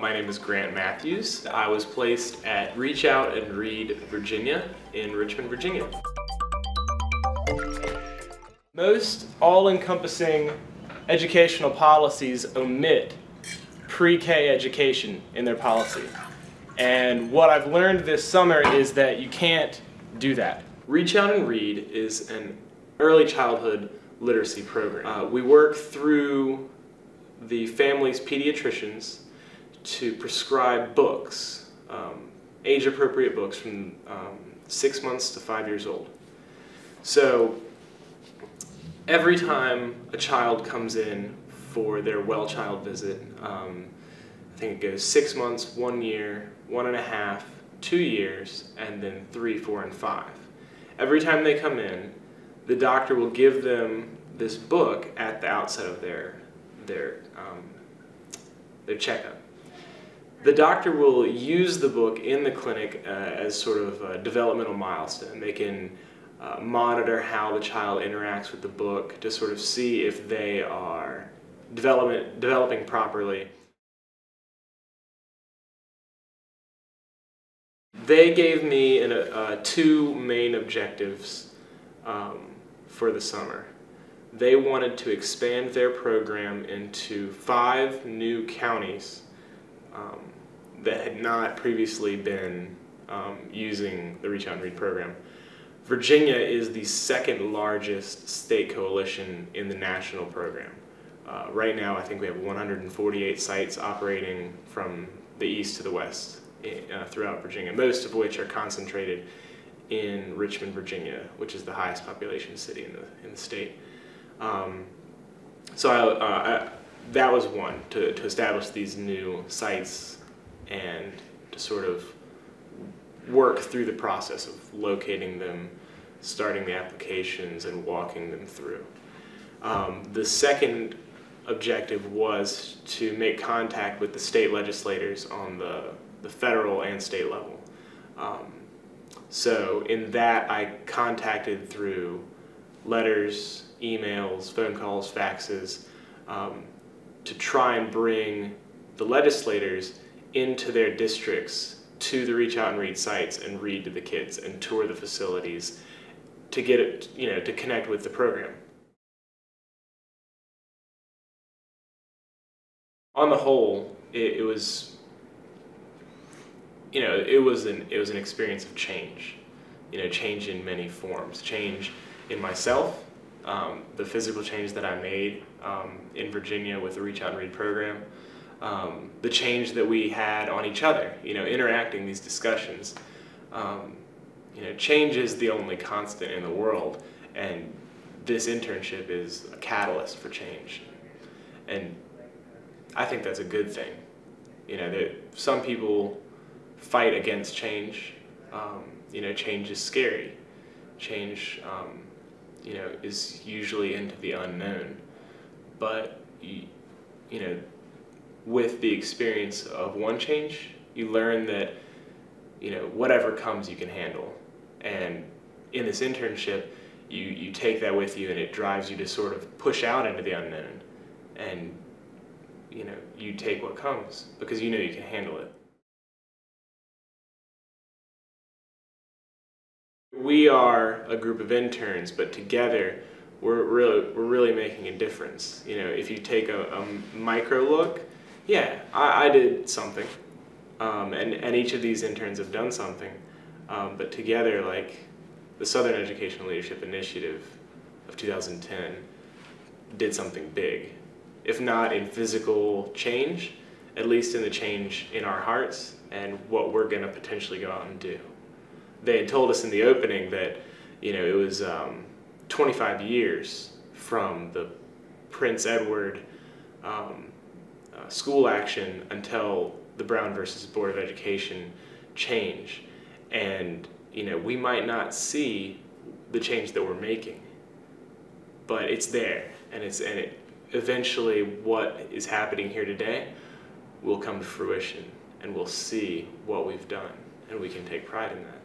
My name is Grant Mathews. I was placed at Reach Out and Read Virginia in Richmond, Virginia. Most all-encompassing educational policies omit pre-K education in their policy. And what I've learned this summer is that you can't do that. Reach Out and Read is an early childhood literacy program. We work through the family's pediatricians to prescribe books, age-appropriate books from 6 months to 5 years old. So every time a child comes in for their well child visit, I think it goes 6 months, 1 year, 1.5, 2 years, and then 3, 4, and 5. Every time they come in, the doctor will give them this book at the outset of their checkup. The doctor will use the book in the clinic as sort of a developmental milestone. They can monitor how the child interacts with the book to sort of see if they are developing properly. They gave me two main objectives for the summer. They wanted to expand their program into 5 new counties that had not previously been using the Reach Out and Read program. Virginia is the second largest state coalition in the national program. Right now I think we have 148 sites operating from the east to the west throughout Virginia, most of which are concentrated in Richmond, Virginia, which is the highest population city in the state. That was one, to establish these new sites and to sort of work through the process of locating them, starting the applications, and walking them through. The second objective was to make contact with the state legislators on the federal and state level. So in that, I contacted through letters, emails, phone calls, faxes, to try and bring the legislators into their districts to the Reach Out and Read sites and read to the kids and tour the facilities to get it, to connect with the program. On the whole, it was an experience of change. Change in many forms. Change in myself, the physical change that I made in Virginia with the Reach Out and Read program, the change that we had on each other, interacting these discussions. Change is the only constant in the world, and this internship is a catalyst for change. And I think that's a good thing. Some people fight against change. Change is scary. Change, is usually into the unknown. But, with the experience of one change, you learn that, whatever comes you can handle. And in this internship, you take that with you, and it drives you to sort of push out into the unknown. And, you take what comes because you can handle it. We are a group of interns, but together we're really making a difference. If you take a micro look, yeah, I did something, and each of these interns have done something, but together, like the Southern Educational Leadership Initiative of 2010 did something big. If not in physical change, at least in the change in our hearts and what we're going to potentially go out and do. They had told us in the opening that, it was 25 years from the Prince Edward school action until the Brown versus Board of Education change. And, we might not see the change that we're making, but it's there, and eventually what is happening here today will come to fruition, and we'll see what we've done, and we can take pride in that.